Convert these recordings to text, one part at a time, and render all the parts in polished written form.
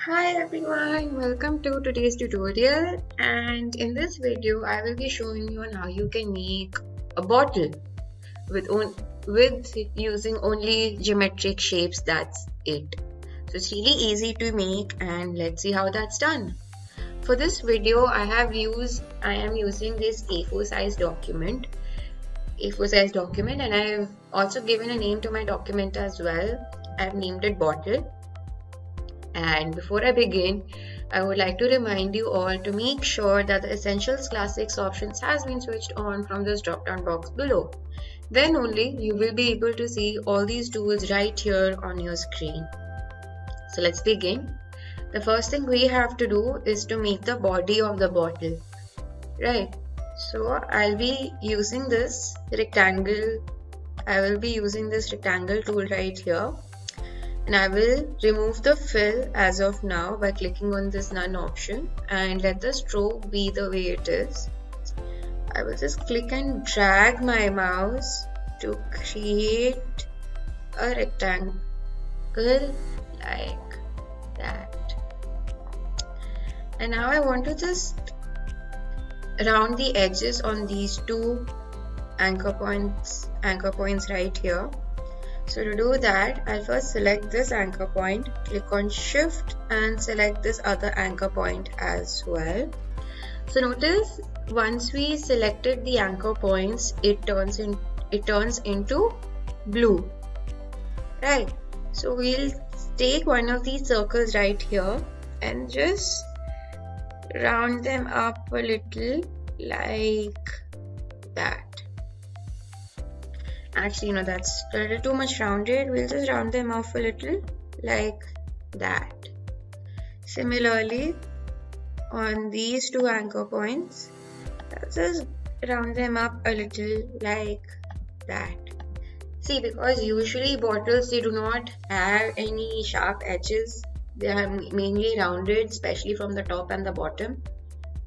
Hi everyone, welcome to today's tutorial, and in this video I will be showing you on how you can make a bottle with using only geometric shapes. That's it. So it's really easy to make, and let's see how that's done. For this video I am using this A4 size document and I've also given a name to my document as well. I've named it bottle. And before I begin, I would like to remind you all to make sure that the Essentials Classics options has been switched on from this drop-down box below. Then only you will be able to see all these tools right here on your screen. So let's begin. The first thing we have to do is to make the body of the bottle. Right. So I'll be using this rectangle. Tool right here. And I will remove the fill as of now by clicking on this none option and let the stroke be the way it is. I will just click and drag my mouse to create a rectangle like that. And now I want to just round the edges on these two anchor points right here. So to do that, I'll first select this anchor point, click on Shift and select this other anchor point as well. So notice once we selected the anchor points, it turns into blue. Right. So we'll take one of these circles right here and just round them up a little like that. Actually, that's a little too much rounded. We'll just round them off a little like that. Similarly, on these two anchor points, let's just round them up a little like that. See, because usually bottles, they do not have any sharp edges. They are mainly rounded, especially from the top and the bottom.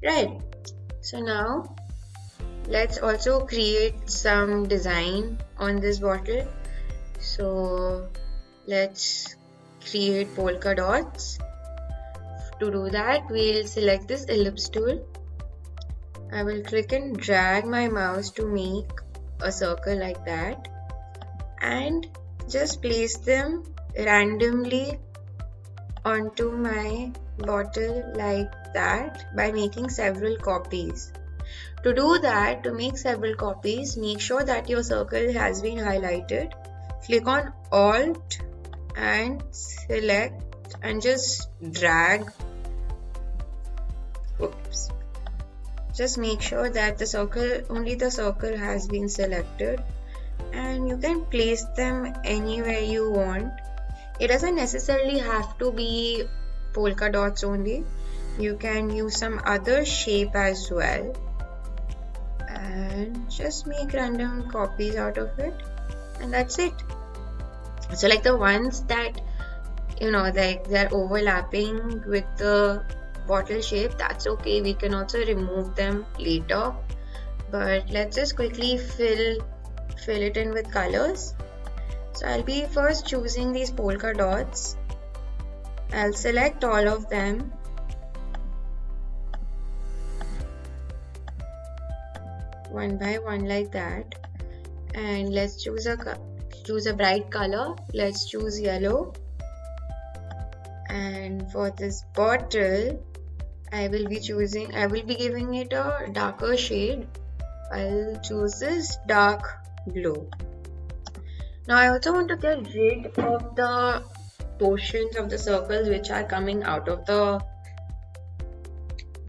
Right. So now, let's also create some design on this bottle. So let's create polka dots. To do that, we'll select this ellipse tool. I will click and drag my mouse to make a circle like that and just place them randomly onto my bottle like that by making several copies. To do that, to make several copies, make sure that your circle has been highlighted. Click on Alt and select and just drag. Oops. Just make sure that only the circle has been selected, and you can place them anywhere you want. It doesn't necessarily have to be polka dots only. You can use some other shape as well. And just make random copies out of it, and that's it. So like the ones that they're overlapping with the bottle shape, that's okay, we can also remove them later, but let's just quickly fill it in with colors. So I'll be first choosing these polka dots. I'll select all of them one by one like that, and let's choose a bright color. Let's choose yellow, and for this bottle I will be giving it a darker shade. I'll choose this dark blue. Now I also want to get rid of the portions of the circles which are coming out of the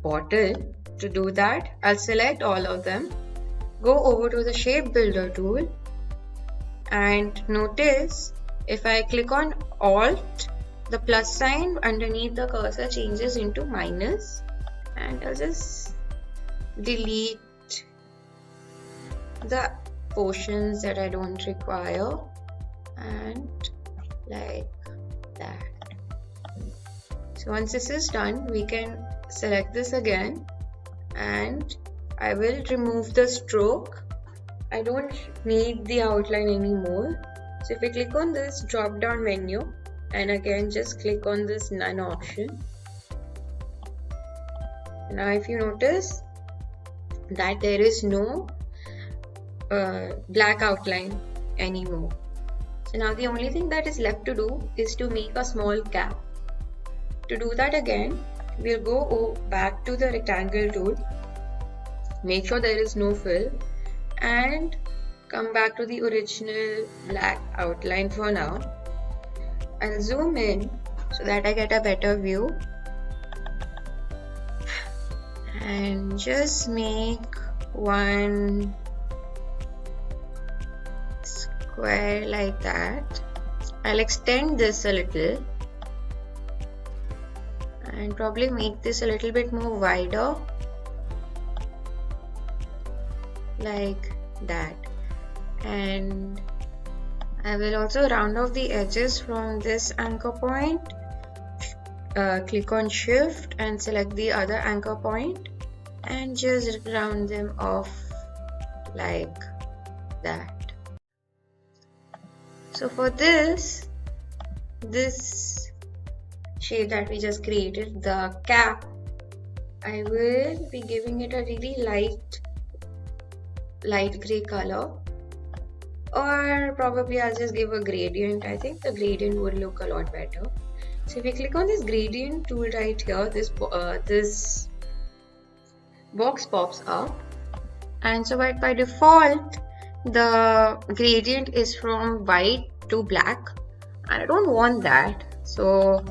bottle. To do that, I'll select all of them, go over to the shape builder tool, and notice if I click on Alt, the plus sign underneath the cursor changes into minus, and I'll just delete the portions that I don't require, and like that. So once this is done, we can select this again, and I will remove the stroke. I don't need the outline anymore. So if I click on this drop down menu, and again just click on this none option. Now if you notice that there is no black outline anymore. So now the only thing that is left to do is to make a small cap. To do that again, we'll go back to the rectangle tool, make sure there is no fill, and come back to the original black outline for now. I'll zoom in so that I get a better view and just make one square like that. I'll extend this a little and probably make this a little bit more wider, like that. And I will also round off the edges from this anchor point. Click on Shift and select the other anchor point and just round them off like that. So for this shape that we just created, the cap, I will be giving it a really light gray color, or probably I'll just give a gradient. I think the gradient would look a lot better. So if we click on this gradient tool right here, this box pops up, and so by default the gradient is from white to black, and I don't want that. So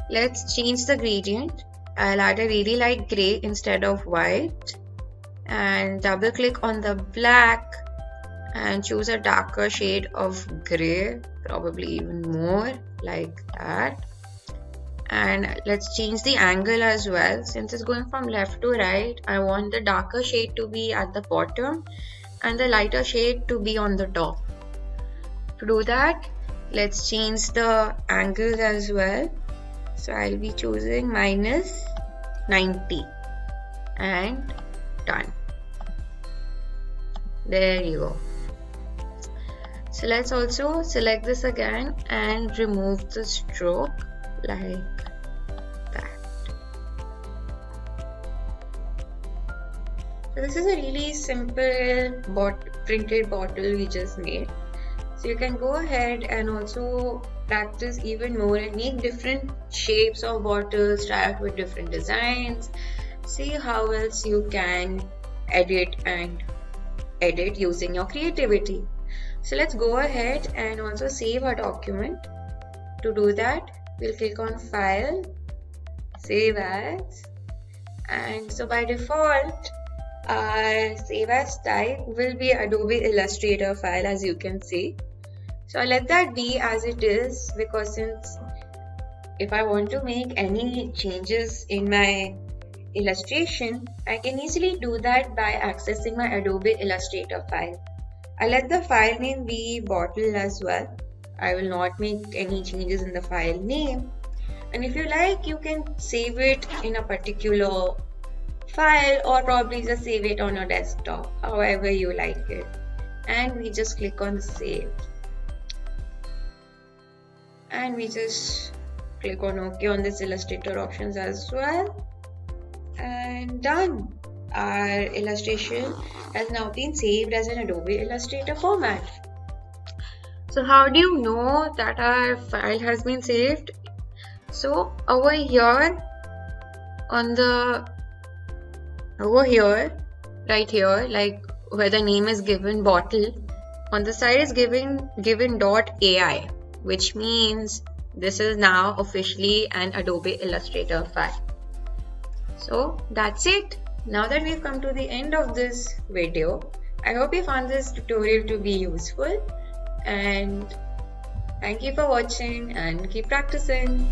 let's change the gradient. I'll add a really light gray instead of white, and double click on the black and choose a darker shade of gray, probably even more like that. And let's change the angle as well. Since it's going from left to right, I want the darker shade to be at the bottom and the lighter shade to be on the top. To do that, let's change the angles as well. So I'll be choosing minus 90 and done. There you go. So let's also select this again and remove the stroke like that. So this is a really simple printed bottle we just made. So you can go ahead and also practice even more and make different shapes of bottles, try out with different designs, see how else you can edit using your creativity. So let's go ahead and also save our document. To do that, we'll click on File, Save As, and so by default our save as type will be Adobe Illustrator file, as you can see. So I'll let that be as it is, because since if I want to make any changes in my illustration, I can easily do that by accessing my Adobe Illustrator file. I'll let the file name be bottle as well. I will not make any changes in the file name, and if you like, you can save it in a particular file or probably just save it on your desktop, however you like it. And we just click on save and we just click on OK on this Illustrator options as well, and done. Our illustration has now been saved as an Adobe Illustrator format. So how do you know that our file has been saved? So over here, right here, like where the name is given bottle, on the side is given .ai, which means this is now officially an Adobe Illustrator file. So that's it. Now that we've come to the end of this video, I hope you found this tutorial to be useful, and thank you for watching and keep practicing.